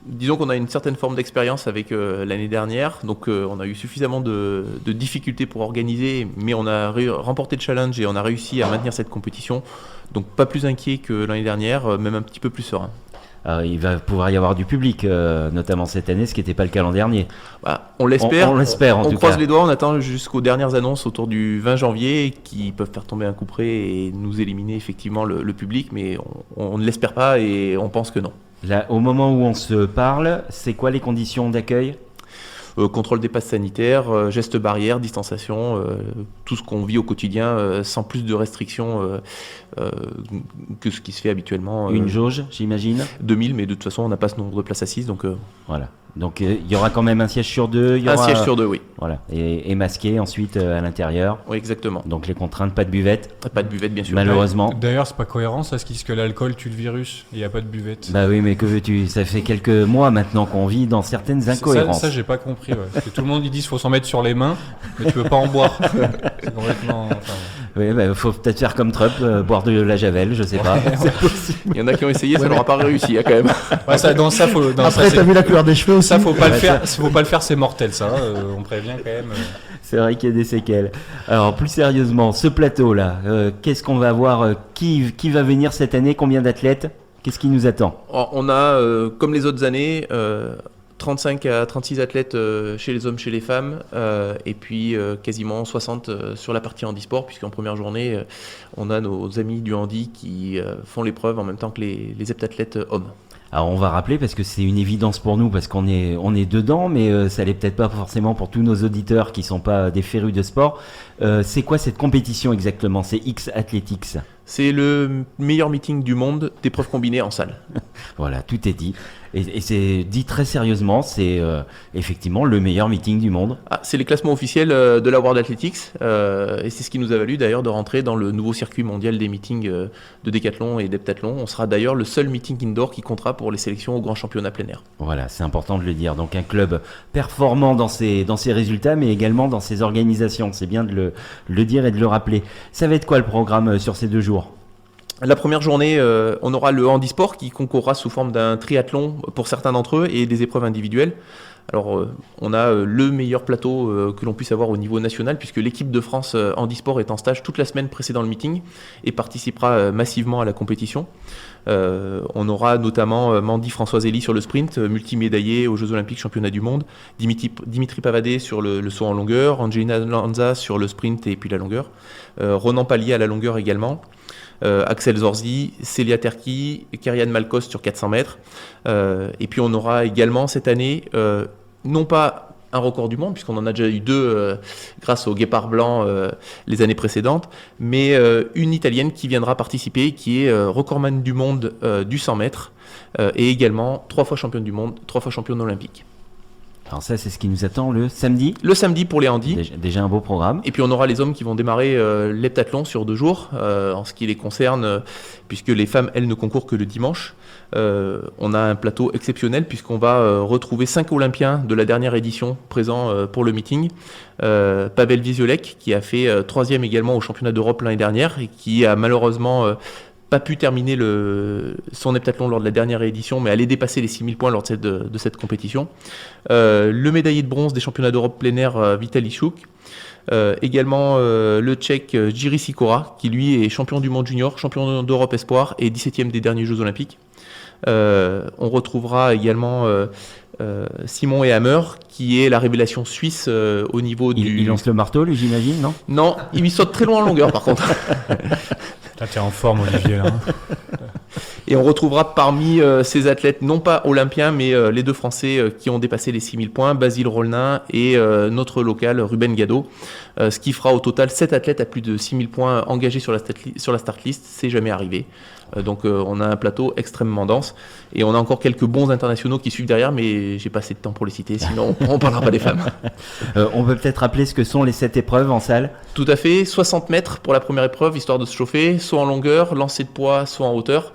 Disons qu'on a une certaine forme d'expérience avec l'année dernière, donc on a eu suffisamment de difficultés pour organiser, mais on a remporté le challenge et on a réussi à maintenir cette compétition, donc pas plus inquiet que l'année dernière, même un petit peu plus serein. Alors, il va pouvoir y avoir du public, notamment cette année, ce qui n'était pas le cas l'an dernier. Bah, on l'espère. On l'espère en tout cas. On croise les doigts, on attend jusqu'aux dernières annonces autour du 20 janvier qui peuvent faire tomber un coup près et nous éliminer effectivement le public, mais on ne l'espère pas et on pense que non. Là, au moment où on se parle, c'est quoi les conditions d'accueil? Contrôle des passes sanitaires, gestes barrières, distanciation, tout ce qu'on vit au quotidien sans plus de restrictions que ce qui se fait habituellement. Une jauge, j'imagine? 2000, mais de toute façon, on n'a pas ce nombre de places assises. Donc, voilà. Donc il y aura quand même un siège sur deux. Un siège sur deux, oui. Voilà. Et masqué ensuite à l'intérieur. Oui, exactement. Donc les contraintes, pas de buvette. Pas de buvette, bien sûr. Malheureusement. D'ailleurs, c'est pas cohérent, ça, ce qui dit que l'alcool tue le virus. Il n'y a pas de buvette. Bah oui, mais que veux-tu? Ça fait quelques mois maintenant qu'on vit dans certaines incohérences. Ça j'ai pas compris. Ouais. Parce que tout le monde dit qu'il faut s'en mettre sur les mains, mais tu peux pas en boire. C'est complètement. Oui, faut peut-être faire comme Trump, boire de la javel, je sais pas. C'est possible. Il y en a qui ont essayé, ça leur a pas réussi quand même. Ouais, ça, dans ça, faut, dans Après, ça, t'as vu la couleur des cheveux aussi. ça, faut pas le Ouais, faire. Faut pas le faire, c'est mortel, ça. On prévient quand même. C'est vrai qu'il y a des séquelles. Alors, plus sérieusement, ce plateau-là, qu'est-ce qu'on va voir, qui va venir cette année? Combien d'athlètes? Qu'est-ce qui nous attend? On a, comme les autres années, 35 à 36 athlètes chez les hommes, chez les femmes, et puis quasiment 60 sur la partie handisport, puisqu'en première journée, on a nos amis du handi qui font l'épreuve en même temps que les heptathlètes hommes. Alors on va rappeler parce que c'est une évidence pour nous parce qu'on est dedans, mais ça l'est peut-être pas forcément pour tous nos auditeurs qui sont pas des férus de sport. C'est quoi cette compétition exactement? C'est X Athletics. C'est le meilleur meeting du monde d'épreuves combinées en salle. Voilà, tout est dit. Et c'est dit très sérieusement, c'est effectivement le meilleur meeting du monde. Ah, c'est les classements officiels de la World Athletics, et c'est ce qui nous a valu d'ailleurs de rentrer dans le nouveau circuit mondial des meetings de décathlon et d'heptathlon. On sera d'ailleurs le seul meeting indoor qui comptera pour les sélections au grand championnat plein air. Voilà, c'est important de le dire. Donc un club performant dans ses résultats, mais également dans ses organisations. C'est bien de le dire et de le rappeler. Ça va être quoi le programme sur ces 2 jours? La première journée, on aura le handisport qui concourra sous forme d'un triathlon pour certains d'entre eux et des épreuves individuelles. Alors, on a le meilleur plateau que l'on puisse avoir au niveau national puisque l'équipe de France handisport est en stage toute la semaine précédant le meeting et participera massivement à la compétition. On aura notamment Mandy Françoise Elie sur le sprint, multimédaillé aux Jeux Olympiques Championnat du Monde, Dimitri Pavadé sur le saut en longueur, Angelina Lanza sur le sprint et puis la longueur, Ronan Pallier à la longueur également. Axel Zorzi, Célia Terki, Kerianne Malkos sur 400 mètres. Et puis on aura également cette année, non pas un record du monde, puisqu'on en a déjà eu 2 grâce au Guépard Blanc les années précédentes, mais une Italienne qui viendra participer, qui est recordman du monde du 100 mètres, et également 3 fois championne du monde, 3 fois championne olympique. Alors ça, c'est ce qui nous attend le samedi. Le samedi pour les handis. Déjà un beau programme. Et puis on aura les hommes qui vont démarrer l'heptathlon sur 2 jours, en ce qui les concerne, puisque les femmes, elles, ne concourent que le dimanche. On a un plateau exceptionnel, puisqu'on va retrouver 5 Olympiens de la dernière édition présents pour le meeting. Pavel Visiolek, qui a fait 3e également au championnat d'Europe l'année dernière, et qui a malheureusement pas pu terminer son heptathlon lors de la dernière édition, mais aller dépasser les 6000 points lors de cette compétition. Le médaillé de bronze des championnats d'Europe plein air, Vitaly Chouk. Également le Tchèque Jiří Sikora, qui lui est champion du monde junior, champion d'Europe espoir et 17e des derniers Jeux Olympiques. On retrouvera également Simon Ehammer, qui est la révélation suisse au niveau du... Il lance le marteau, lui, j'imagine, non? Non, il lui saute très loin en longueur par contre. Là, t'es en forme, Olivier, là. Et on retrouvera parmi ces athlètes, non pas olympiens, mais les 2 Français qui ont dépassé les 6000 points, Basile Rolnin et notre local, Ruben Gado. Ce qui fera au total 7 athlètes à plus de 6000 points engagés sur la start list. C'est jamais arrivé. Donc on a un plateau extrêmement dense. Et on a encore quelques bons internationaux qui suivent derrière, mais j'ai pas assez de temps pour les citer, sinon on parlera pas des femmes. On peut peut-être rappeler ce que sont les 7 épreuves en salle? Tout à fait, 60 mètres pour la première épreuve, histoire de se chauffer, saut en longueur, lancer de poids, saut en hauteur.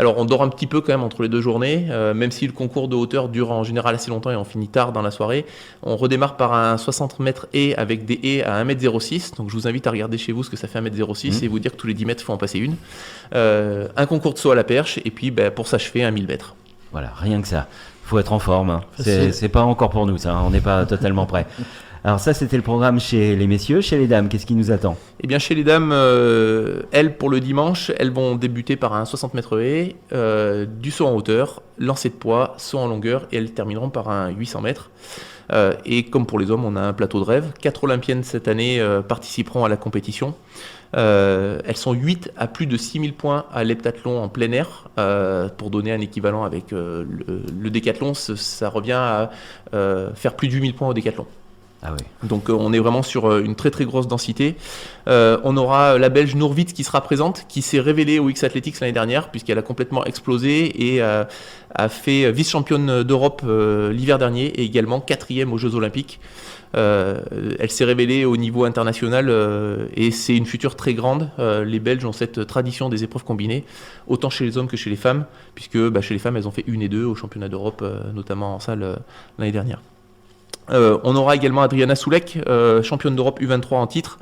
Alors on dort un petit peu quand même entre les 2 journées, même si le concours de hauteur dure en général assez longtemps et on finit tard dans la soirée. On redémarre par un 60 mètres haies avec des haies à 1m06, donc je vous invite à regarder chez vous ce que ça fait 1m06 et vous dire que tous les 10 mètres il faut en passer une. Un concours de saut à la perche et puis pour s'achever un 1000 mètres. Voilà, rien que ça. Faut être en forme, hein. C'est pas encore pour nous ça, hein. On n'est pas totalement prêt. Alors ça, c'était le programme chez les messieurs. Chez les dames, qu'est-ce qui nous attend? Eh bien, chez les dames, elles, pour le dimanche, elles vont débuter par un 60 mètres haies, du saut en hauteur, lancer de poids, saut en longueur, et elles termineront par un 800 mètres. Et comme pour les hommes, on a un plateau de rêve. 4 olympiennes cette année participeront à la compétition. Elles sont 8 à plus de 6000 points à l'heptathlon en plein air. Pour donner un équivalent avec le décathlon, ça revient à faire plus de 8000 points au décathlon. Ah oui. Donc on est vraiment sur une très très grosse densité. On aura la Belge Nourvitz qui sera présente, qui s'est révélée au X Athletics l'année dernière puisqu'elle a complètement explosé et a fait vice-championne d'Europe l'hiver dernier et également 4e aux Jeux Olympiques. Elle s'est révélée au niveau international et c'est une future très grande. Les Belges ont cette tradition des épreuves combinées, autant chez les hommes que chez les femmes, puisque chez les femmes elles ont fait 1 et 2 au championnat d'Europe, notamment en salle l'année dernière. On aura également Adriana Soulek, championne d'Europe U23 en titre,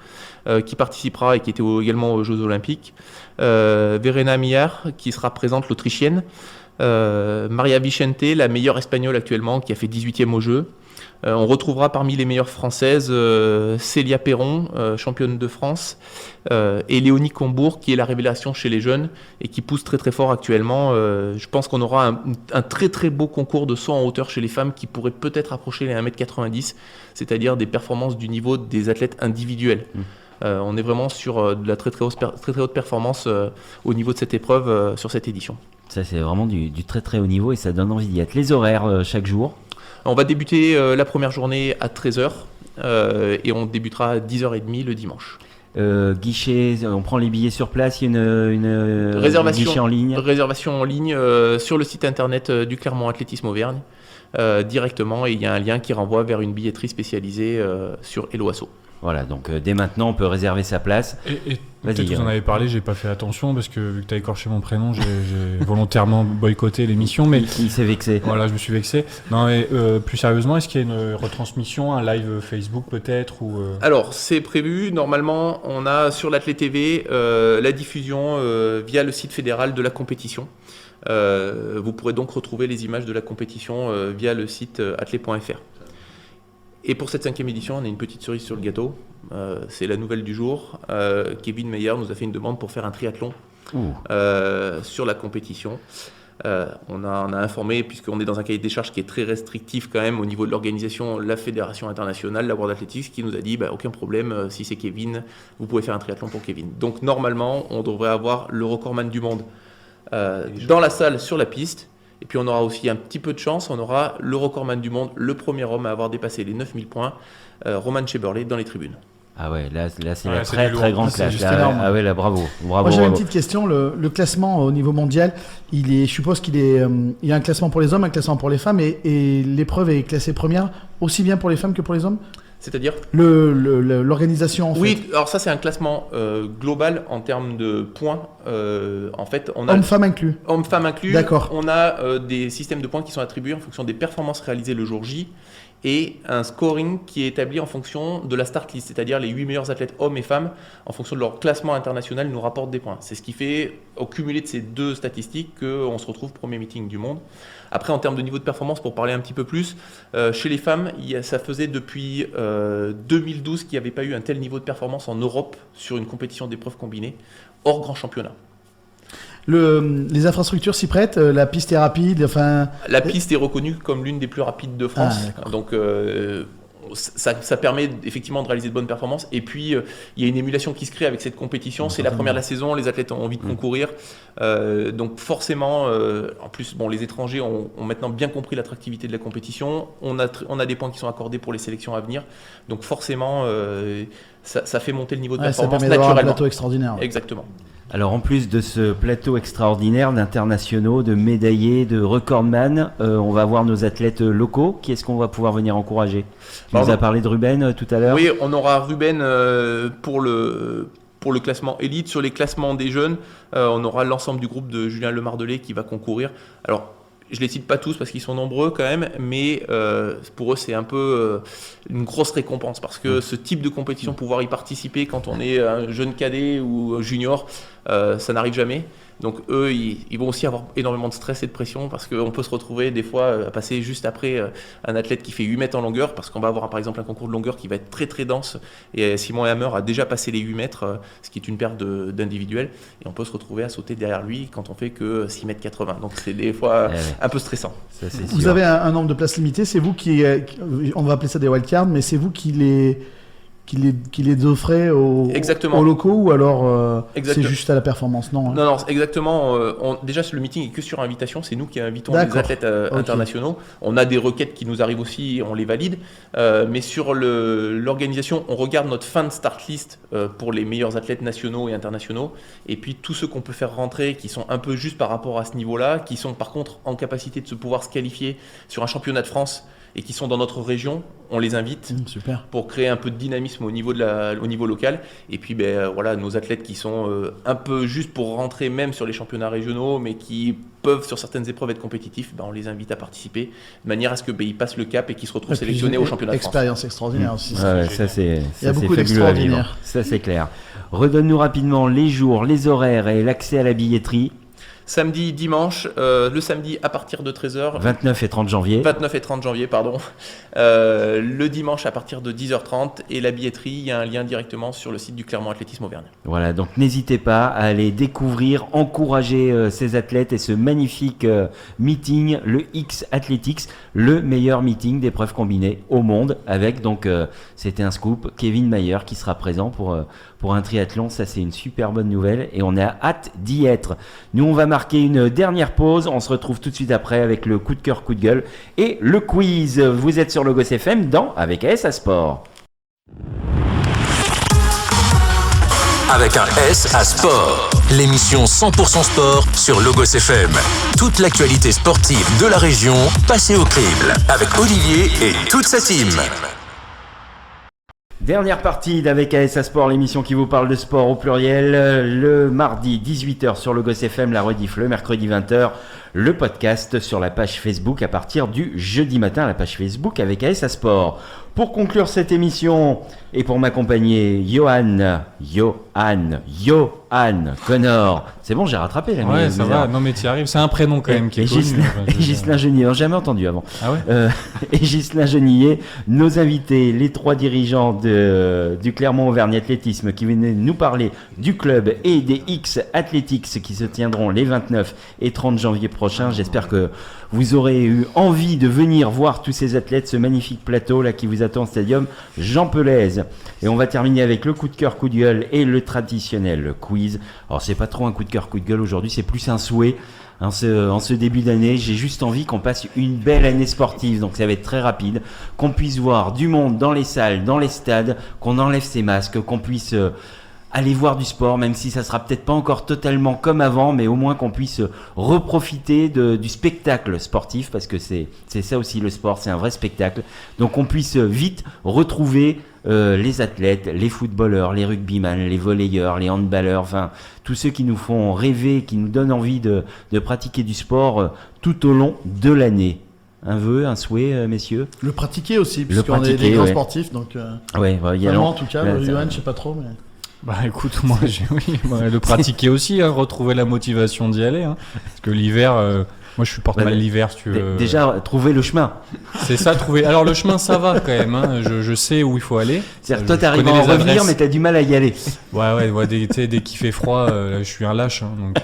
qui participera et qui était également aux Jeux Olympiques. Verena Miar, qui sera présente, l'Autrichienne. Maria Vicente, la meilleure espagnole actuellement, qui a fait 18e aux Jeux. On retrouvera parmi les meilleures françaises Célia Perron, championne de France, et Léonie Combourg, qui est la révélation chez les jeunes et qui pousse très très fort actuellement. Je pense qu'on aura un très très beau concours de saut en hauteur chez les femmes qui pourrait peut-être approcher les 1m90, c'est-à-dire des performances du niveau des athlètes individuels. On est vraiment sur de la très très haute performance au niveau de cette épreuve sur cette édition. Ça, c'est vraiment du très très haut niveau et ça donne envie d'y être. Les horaires chaque jour? On va débuter la première journée à 13h et on débutera à 10h30 le dimanche. Guichet, on prend les billets sur place, il y a une guichet en ligne. Réservation en ligne sur le site internet du Clermont Athlétisme Auvergne directement, et il y a un lien qui renvoie vers une billetterie spécialisée sur Hello Asso. Voilà, donc dès maintenant on peut réserver sa place. Et peut-être que vous en avez parlé, j'ai pas fait attention parce que vu que tu as écorché mon prénom, j'ai volontairement boycotté l'émission. Mais il s'est vexé. Voilà, je me suis vexé. Non, mais plus sérieusement, est-ce qu'il y a une retransmission, un live Facebook peut-être ou Alors, c'est prévu. Normalement, on a sur l'Athlé TV la diffusion via le site fédéral de la compétition. Vous pourrez donc retrouver les images de la compétition via le site athlé.fr. Et pour cette 5e édition, on a une petite cerise sur le gâteau. C'est la nouvelle du jour. Kevin Meyer nous a fait une demande pour faire un triathlon sur la compétition. On a informé, puisqu'on est dans un cahier des charges qui est très restrictif quand même au niveau de l'organisation, la Fédération internationale, la World Athletics, qui nous a dit aucun problème, si c'est Kevin, vous pouvez faire un triathlon pour Kevin. Donc normalement, on devrait avoir le recordman du monde dans la salle, sur la piste. Et puis on aura aussi un petit peu de chance, on aura le recordman du monde, le premier homme à avoir dépassé les 9000 points, Roman Cheberley, dans les tribunes. Ah ouais, là c'est la c'est très du très lourd. grande C'est classe. juste Là, énorme. ah ouais, là bravo. Moi j'avais une petite question, le classement au niveau mondial, je suppose qu'il y a un classement pour les hommes, un classement pour les femmes, et l'épreuve est classée première aussi bien pour les femmes que pour les hommes? C'est-à-dire l'organisation en fait. Oui, alors ça c'est un classement global en termes de points. En fait, on a Hommes-femmes inclus. Hommes-femmes inclus. D'accord. On a des systèmes de points qui sont attribués en fonction des performances réalisées le jour J et un scoring qui est établi en fonction de la start list, c'est-à-dire les 8 meilleurs athlètes hommes et femmes, en fonction de leur classement international, nous rapportent des points. C'est ce qui fait, au cumulé de ces deux statistiques, qu'on se retrouve premier meeting du monde. Après, en termes de niveau de performance, pour parler un petit peu plus, chez les femmes, ça faisait depuis 2012 qu'il n'y avait pas eu un tel niveau de performance en Europe sur une compétition d'épreuves combinées, hors grand championnat. Les infrastructures s'y prêtent, la piste est rapide, enfin... La piste est reconnue comme l'une des plus rapides de France, donc ça permet effectivement de réaliser de bonnes performances. Et puis il y a une émulation qui se crée avec cette compétition, c'est la première de la saison, les athlètes ont envie de concourir, donc forcément, en plus les étrangers ont maintenant bien compris l'attractivité de la compétition, on a des points qui sont accordés pour les sélections à venir, donc forcément ça fait monter le niveau de performance ça permet d'avoir naturellement. un plateau extraordinaire. Exactement. Alors en plus de ce plateau extraordinaire d'internationaux, de médaillés, de recordman, on va voir nos athlètes locaux. Qui est-ce qu'on va pouvoir venir encourager? Tu nous as parlé de Ruben tout à l'heure. Oui, on aura Ruben pour le classement élite. Sur les classements des jeunes, on aura l'ensemble du groupe de Julien Lemardelet qui va concourir. Alors, je les cite pas tous parce qu'ils sont nombreux quand même, mais pour eux c'est un peu une grosse récompense parce que ce type de compétition, pouvoir y participer quand on est un jeune cadet ou junior, ça n'arrive jamais. Donc eux, ils vont aussi avoir énormément de stress et de pression parce qu'on peut se retrouver des fois à passer juste après un athlète qui fait 8 mètres en longueur parce qu'on va avoir par exemple un concours de longueur qui va être très très dense et Simon Hammer a déjà passé les 8 mètres, ce qui est une perte d'individuel, et on peut se retrouver à sauter derrière lui quand on fait que 6 mètres 80. Donc c'est des fois un peu stressant. Ça, c'est Vous sûr. avez un nombre de places limitées, c'est vous qui... on va appeler ça des wildcards, mais c'est vous qui les offrez aux locaux, ou alors c'est juste à la performance? Non, Non, exactement. Déjà, le meeting est que sur invitation. C'est nous qui invitons les athlètes internationaux. On a des requêtes qui nous arrivent aussi, on les valide. Mais sur l'organisation, on regarde notre fin de start list pour les meilleurs athlètes nationaux et internationaux. Et puis tous ceux qu'on peut faire rentrer, qui sont un peu juste par rapport à ce niveau-là, qui sont par contre en capacité de pouvoir se qualifier sur un championnat de France et qui sont dans notre région, on les invite Super. pour créer un peu de dynamisme au niveau local. Et puis voilà, nos athlètes qui sont un peu juste pour rentrer même sur les championnats régionaux, mais qui peuvent sur certaines épreuves être compétitifs, on les invite à participer de manière à ce qu'ils passent le cap et qu'ils se retrouvent sélectionnés au championnat de France. Expérience extraordinaire aussi. Ouais, ça c'est Il y a beaucoup fabuleux à vivre. d'extraordinaire. Ça c'est clair. Redonne-nous rapidement les jours, les horaires et l'accès à la billetterie. Samedi, dimanche, le samedi à partir de 13h. 29 et 30 janvier. 29 et 30 janvier, pardon. Le dimanche à partir de 10h30 et la billetterie, il y a un lien directement sur le site du Clermont Athlétisme Auvergne. Voilà, donc n'hésitez pas à aller découvrir, encourager ces athlètes et ce magnifique meeting, le X Athletics, le meilleur meeting d'épreuves combinées au monde, avec donc, c'était un scoop, Kevin Mayer qui sera présent pour un triathlon. Ça c'est une super bonne nouvelle et on a hâte d'y être. Nous on va marquer une dernière pause, on se retrouve tout de suite après avec le coup de cœur, coup de gueule et le quiz. Vous êtes sur Logos FM dans Avec AS à Sport. Avec un S à Sport, l'émission 100% sport sur Logos FM. Toute l'actualité sportive de la région passée au crible avec Olivier et toute sa team. Dernière partie d'Avec AS à Sport, l'émission qui vous parle de sport au pluriel, le mardi 18h sur Logos FM, la rediff le mercredi 20h, le podcast sur la page Facebook à partir du jeudi matin, la page Facebook Avec AS à Sport. Pour conclure cette émission et pour m'accompagner, Johan Connor. C'est bon, j'ai rattrapé la Ouais, ça va. Non, mais tu y arrives. C'est un prénom quand même qui est connu. Et Ghislain Genillet, jamais entendu avant. Ah ouais. Et Ghislain Genillet, nos invités, les 3 dirigeants du Clermont Auvergne Athlétisme qui venaient nous parler du club et des X Athletics qui se tiendront les 29 et 30 janvier prochains. J'espère que vous aurez eu envie de venir voir tous ces athlètes, ce magnifique plateau là qui vous attend au stadium Jean Pelaise. Et on va terminer avec le coup de cœur, coup de gueule et le traditionnel quiz. Alors c'est pas trop un coup de cœur, coup de gueule aujourd'hui, c'est plus un souhait. En ce début d'année, j'ai juste envie qu'on passe une belle année sportive, donc ça va être très rapide, qu'on puisse voir du monde dans les salles, dans les stades, qu'on enlève ses masques, qu'on puisse aller voir du sport, même si ça sera peut-être pas encore totalement comme avant, mais au moins qu'on puisse reprofiter du spectacle sportif, parce que c'est ça aussi le sport, c'est un vrai spectacle. Donc qu'on puisse vite retrouver les athlètes, les footballeurs, les rugbyman, les volleyeurs, les handballeurs, enfin tous ceux qui nous font rêver, qui nous donnent envie de pratiquer du sport tout au long de l'année. Un vœu, un souhait, messieurs? Le pratiquer aussi, puisqu'on est des grands sportifs, donc ouais, il y a en tout cas, Johan, je sais pas trop, mais... Bah écoute, moi le pratiquer aussi, retrouver la motivation d'y aller, parce que l'hiver, moi je supporte mal l'hiver si tu veux. Déjà, trouver le chemin. C'est ça, trouver. Alors le chemin ça va quand même, je sais où il faut aller. C'est-à-dire toi t'arrives à en revenir mais t'as du mal à y aller. Ouais, dès qu'il fait froid, je suis un lâche, donc...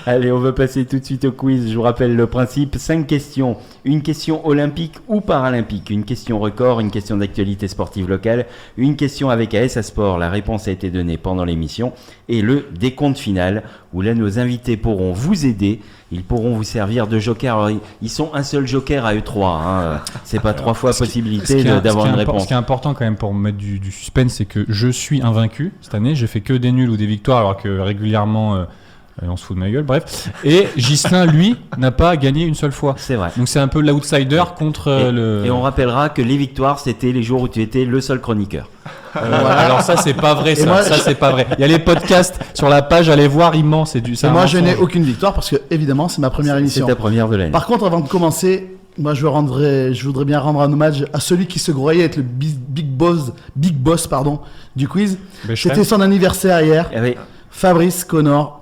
Allez, on va passer tout de suite au quiz. Je vous rappelle le principe, 5 questions. Une question olympique ou paralympique, une question record, une question d'actualité sportive locale, une question avec AS à Sport. La réponse a été donnée pendant l'émission. Et le décompte final, où là nos invités pourront vous aider. Ils pourront vous servir de joker. Alors, ils sont un seul joker à eux 3. C'est pas 3 fois possibilité d'avoir une réponse. Ce qui est important quand même pour mettre du suspense, c'est que je suis invaincu cette année. J'ai fait que des nuls ou des victoires, alors que régulièrement... on se fout de ma gueule, bref. Et Ghislain, lui, n'a pas gagné une seule fois. C'est vrai. Donc c'est un peu l'outsider contre le... Et on rappellera que les victoires, c'était les jours où tu étais le seul chroniqueur. Voilà. Alors ça, c'est pas vrai, ça. Ça, c'est pas vrai. Il y a les podcasts sur la page, allez voir, immense. C'est du... Et moi, je n'ai aucune victoire parce que, évidemment, c'est ma première émission. C'est ta première de l'année. Par contre, avant de commencer... Moi, je voudrais bien rendre un hommage à celui qui se croyait être le big boss du quiz. C'était son anniversaire hier. Oui. Fabrice Connor.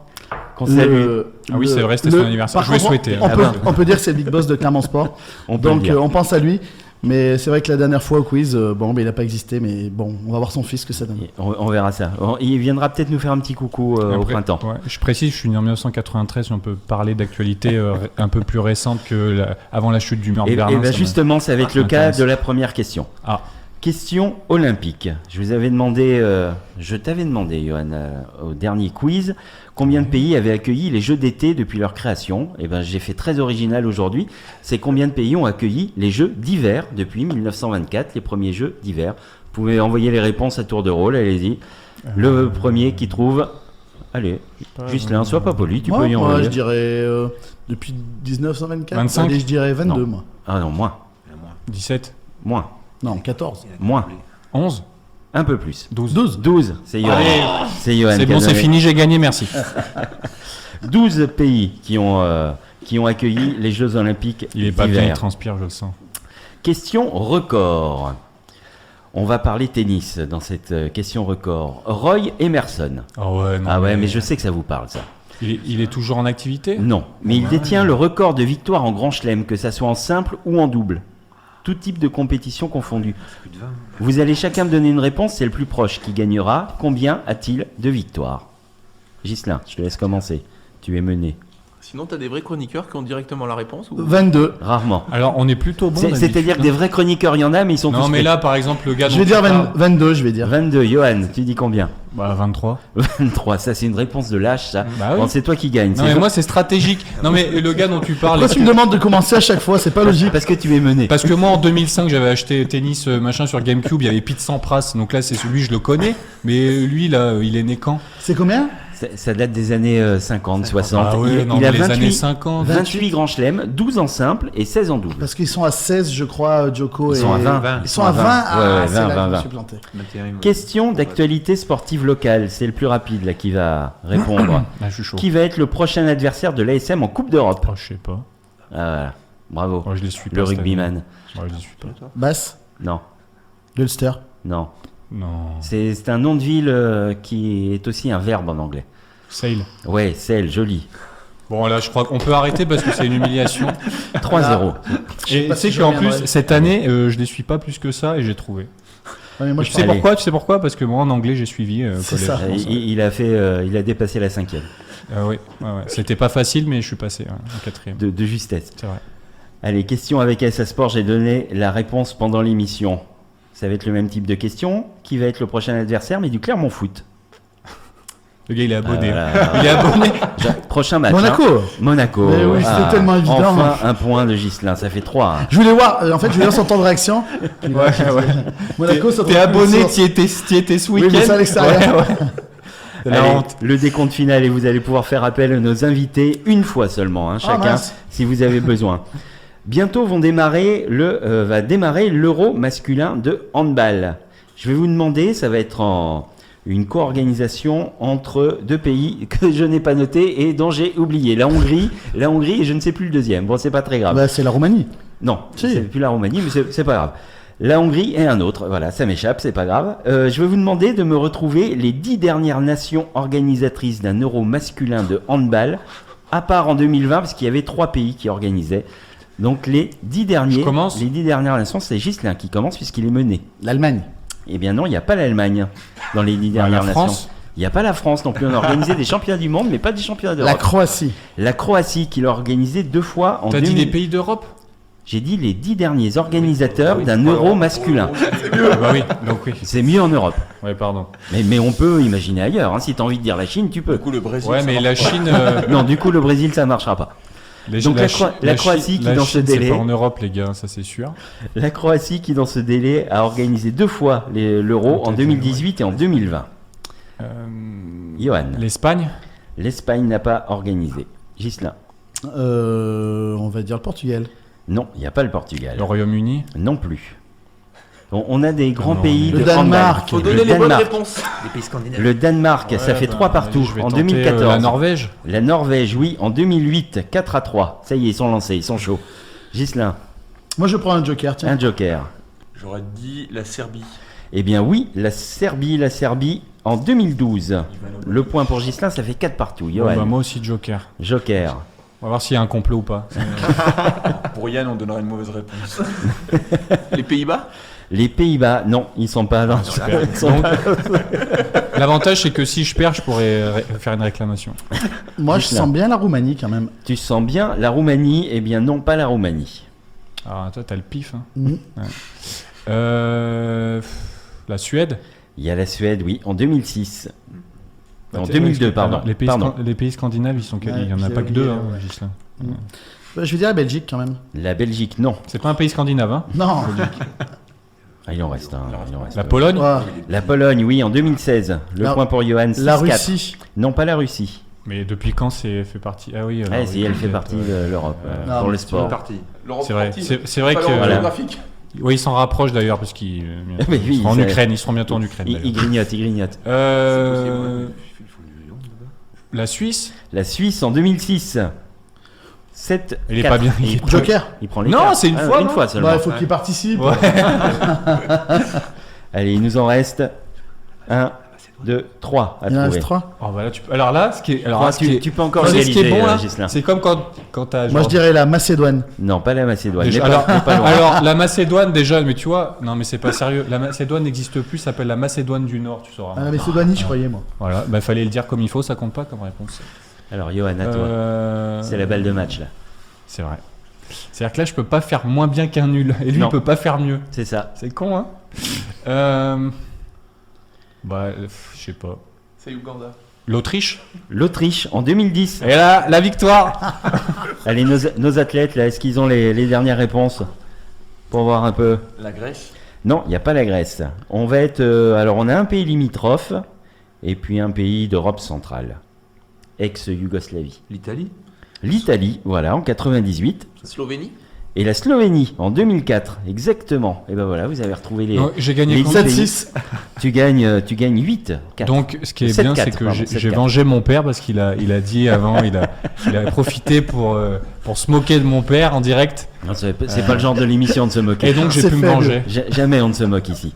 Qu'on salue. Ah oui, c'est vrai, c'était son anniversaire. Je lui ai souhaité. On peut dire que c'est le big boss de Clermont Sport. Donc, on pense à lui. Mais c'est vrai que la dernière fois au quiz, il n'a pas existé, mais bon, on va voir son fils que ça donne. On verra ça. Il viendra peut-être nous faire un petit coucou au printemps. Ouais. Je précise, je suis né en 1993, si on peut parler d'actualité un peu plus récente que avant la chute du mur de Berlin. Et justement, c'est avec le cas de la première question. Question olympique. Je t'avais demandé, Johan, au dernier quiz, combien de pays avaient accueilli les Jeux d'été depuis leur création. Et j'ai fait très original aujourd'hui. C'est combien de pays ont accueilli les Jeux d'hiver depuis 1924, les premiers Jeux d'hiver. Vous pouvez envoyer les réponses à tour de rôle, allez-y. Le premier qui trouve... Allez, Ghislain, sois pas poli, tu peux y envoyer. Moi, je dirais depuis 1924. 25. Allez, je dirais 22, non. moi. Ah non, moins. 17. Moins. Non, 14. Moins. 11. Un peu plus. 12. 12. C'est Johan. Allez. C'est Johan. C'est qui a bon, c'est donné. fini, j'ai gagné, merci. 12 pays qui ont accueilli les Jeux Olympiques Il est pas bien, il d'hiver. transpire, je le sens. Question record. On va parler tennis dans cette question record. Roy Emerson. Ah ouais, non, Ah ouais, mais je sais que ça vous parle, ça. Il est toujours en activité? Non, mais il détient le record de victoire en Grand Chelem, que ça soit en simple ou en double. Tout type de compétition confondue. Vous allez chacun me donner une réponse, c'est le plus proche qui gagnera. Combien a-t-il de victoires? Ghislain, je te laisse commencer. Tu es mené. Sinon, tu as des vrais chroniqueurs qui ont directement la réponse ou... 22. Rarement. Alors, on est plutôt bon. C'est-à-dire que des vrais chroniqueurs, il y en a, mais ils sont tous Non, mais faits. là, par exemple, le gars. Je vais dire 22, je vais dire. 22, Johan, tu dis combien? Bah, 23. 23, ça c'est une réponse de lâche, ça. Bah oui. Bon, c'est toi qui gagne. Non, mais moi, c'est stratégique. Non, mais le gars dont tu parles. Pourquoi tu me demandes de commencer à chaque fois? C'est pas logique. Parce que tu es mené. Parce que moi, en 2005, j'avais acheté tennis machin sur GameCube, il y avait Pete Sampras. Donc là, c'est celui, je le connais. Mais lui, là, il est né quand? C'est combien? Ça date des années 50, 60. Ah ouais, non, il a mais les 28, années 50. 28 grands chelems, 12 en simple et 16 en double. Parce qu'ils sont à 16, je crois, Djoko Ils et... sont à 20. Ils sont à 20. Ouais, Ah, ouais, c'est 20, là que 20, je me 20. suis planté. Question d'actualité sportive locale. C'est le plus rapide là qui va répondre. Ah, je suis chaud. Qui va être le prochain adversaire de l'ASM en Coupe d'Europe? Oh, je sais pas. Ah, voilà. Bravo. Moi, je les suis pas. Le cette rugbyman. année. Ouais, je les suis pas. Basse, Non, l'Ulster. non. Non. C'est un nom de ville qui est aussi un verbe en anglais. Sale. Ouais, c'est joli. Bon, là, je crois qu'on peut arrêter parce que c'est une humiliation. 3-0. Et pas tu sais si je qu'en reviendrai. plus, cette année, je les suis pas plus que ça et j'ai trouvé. Ouais, mais moi, Tu je sais Allez. pourquoi? Tu sais pourquoi? Parce que moi, en anglais, j'ai suivi C'est collège. ça. Il a dépassé la 5e Oui, ouais. C'était pas facile, mais je suis passé en 4e. de justesse. C'est vrai. Allez, question avec SA Sport, j'ai donné la réponse pendant l'émission. Ça va être le même type de question. Qui va être le prochain adversaire, mais du Clermont Foot? Le gars, il est abonné. Voilà. Il est abonné. Prochain match. Monaco. hein. Monaco. Mais oui, c'était tellement évident. Enfin, un point de Ghislain, ça fait 3. Je voulais voir, en fait, je voulais voir son temps de réaction. Monaco, ça T'es abonné, t'y étais ce Oui, week-end. mais ça à l'extérieur. Ouais, ouais. C'est la Allez, honte. le décompte final et vous allez pouvoir faire appel à nos invités une fois seulement, hein, chacun, mince. si vous avez besoin. Bientôt va démarrer l'Euro masculin de handball. Je vais vous demander, ça va être une co-organisation entre deux pays que je n'ai pas noté et dont j'ai oublié. La Hongrie et je ne sais plus le deuxième. Bon, c'est pas très grave. Bah, c'est la Roumanie. Non, Si. c'est plus la Roumanie, mais c'est pas grave. La Hongrie et un autre, voilà, ça m'échappe, c'est pas grave. Je vais vous demander de me retrouver les 10 dernières nations organisatrices d'un Euro masculin de handball, à part en 2020, parce qu'il y avait 3 pays qui organisaient. Donc les 10 derniers, Je commence. les 10 dernières nations, c'est Ghislain qui commence puisqu'il est mené. L'Allemagne. Eh bien non, il n'y a pas l'Allemagne dans les 10 La dernières nations. France. Il n'y a pas la France non plus, on a organisé des championnats du monde, mais pas des championnats La d'Europe. Croatie. La Croatie qui l'a organisé 2 fois en T'as dit 2000. les pays d'Europe? J'ai dit les 10 derniers organisateurs d'un Euro masculin. Ah bah oui, donc oui. C'est mieux en Europe. Ouais, pardon. Mais on peut imaginer ailleurs. Hein. Si tu as envie de dire la Chine, tu peux. Du coup, le Brésil. Ouais, ça mais marche la pas. Chine. Non, du coup, le Brésil, ça marchera pas. Donc la Croatie qui, dans ce délai- C'est pas en Europe, les gars, ça c'est sûr. La Croatie qui, dans ce délai, a organisé 2 fois l'Euro en 2018 et en 2020. Johan. L'Espagne. L'Espagne n'a pas organisé. Ghislain. On va dire le Portugal. Non, il n'y a pas le Portugal. Le Royaume-Uni. Non plus. On a des grands non, pays le de Danemark. handball. Faut Le donner les bonnes Danemark. réponses. Les pays scandinaves. Le Danemark, ça fait 3 partout Je vais en tenter, 2014. la Norvège. La Norvège, oui, en 2008, 4-3. Ça y est, ils sont lancés, ils sont chauds. Ghislain, Moi, je prends un joker, tiens. un joker. J'aurais dit la Serbie. Eh bien oui, la Serbie en 2012. Le point pour Ghislain, ça fait 4 partout. Ouais, Johan, bah, moi aussi, Joker. joker. On va voir s'il y a un complot ou pas. Pour Yann, on donnerait une mauvaise réponse. Les Pays-Bas. Les Pays-Bas, non, ils sont pas dans. Ils sont Donc, pas- l'avantage, c'est que si je perds, je pourrais faire une réclamation. Moi, je sens bien la Roumanie quand même. Tu sens bien la Roumanie? Eh bien non, pas la Roumanie. Alors, toi, t'as le pif. Hein. Mhm. La Suède. Il y a la Suède, oui, en 2006. En Bah, 2002, pardon. Les pays, Pardon. les pays scandinaves, ils sont Ouais, il y en a j'avais pas que oublié, 2, hein, ouais. Ghislain. Bah, je vais dire la Belgique quand même. La Belgique, non. C'est pas un pays scandinave, hein. Non. Ah, il en reste un. il en reste La un. Pologne. Ouais. La Pologne, oui, en 2016. Le La- point pour Johan. La 6-4. Russie. Non, pas la Russie. Mais depuis quand c'est fait partie? Ah oui. alors Ah, si, oui, elle fait peut-être, partie ouais. de l'Europe Non, pour le mais sport. Parti. L'Europe C'est vrai. sportive. C'est vrai Pas que l'Europe Voilà. géographique. Oui, ils s'en rapprochent d'ailleurs parce qu'ils Oui, ils seront en ça- Ukraine. Ils seront bientôt en Ukraine. Il d'ailleurs. grignote. La Suisse. La Suisse en 2006. 7. Il est pas bien. Joker. Il prend les Non, cartes. c'est une fois, Une non fois seulement. Bah, il faut qu'il participe. Ouais. Allez, il nous en reste 1, 2, 3 à Il en trouver. reste 3. Oh, bah là, alors là, ce qui est, alors là, ce qui est- Tu peux encore tu sais, ce qui est égaliser, bon là, Ghislain. c'est comme quand t'as. Moi, je dirais la Macédoine. Non, pas la Macédoine. Déjà, mais pas loin. alors, la Macédoine déjà, mais tu vois, non mais c'est pas sérieux. La Macédoine n'existe plus, ça s'appelle la Macédoine du Nord, tu sauras. Ah, la Macédoine, je croyais, moi. Voilà, bah fallait le dire comme il faut, ça compte pas comme réponse. Alors, Johan, à toi. C'est la balle de match là. C'est vrai. C'est-à-dire que là, je peux pas faire moins bien qu'un nul, et lui, Non. il peut pas faire mieux. C'est ça. C'est con, hein. Bah, je sais pas. C'est Uganda. L'Autriche. L'Autriche en 2010. Et là, la victoire. Allez, nos athlètes là, est-ce qu'ils ont les dernières réponses pour voir un peu? La Grèce. Non, il n'y a pas la Grèce. On va être. Alors, on a un pays limitrophe et puis un pays d'Europe centrale, ex-Yougoslavie. L'Italie. L'Italie, voilà, en 98. Slovénie. Et la Slovénie en 2004, exactement. Et ben voilà, vous avez retrouvé les. Non, j'ai gagné les combien 7-6. Tu gagnes 8. 4. Donc, ce qui est 7-4, bien, c'est que pardon, j'ai 7-4. vengé mon père parce qu'il a dit avant, il a profité pour se moquer de mon père en direct. Non, c'est pas le genre de l'émission de se moquer. Et donc, j'ai C'est pu me faible. venger. Jamais on ne se moque ici.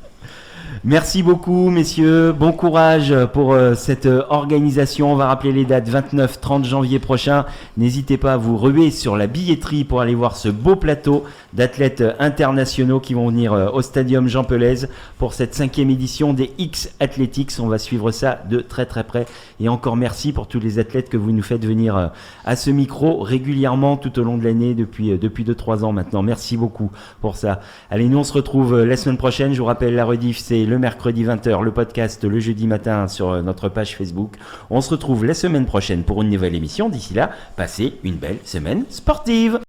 Merci beaucoup, messieurs. Bon courage pour cette organisation. On va rappeler les dates 29-30 janvier prochain. N'hésitez pas à vous ruer sur la billetterie pour aller voir ce beau plateau d'athlètes internationaux qui vont venir au Stadium Jean Pelez pour cette 5e édition des X Athletics. On va suivre ça de très très près. Et encore merci pour tous les athlètes que vous nous faites venir à ce micro régulièrement tout au long de l'année depuis 2-3 ans maintenant. Merci beaucoup pour ça. Allez, nous on se retrouve la semaine prochaine. Je vous rappelle, la rediff c'est le mercredi 20h, le podcast le jeudi matin sur notre page Facebook. On se retrouve la semaine prochaine pour une nouvelle émission. D'ici là, passez une belle semaine sportive.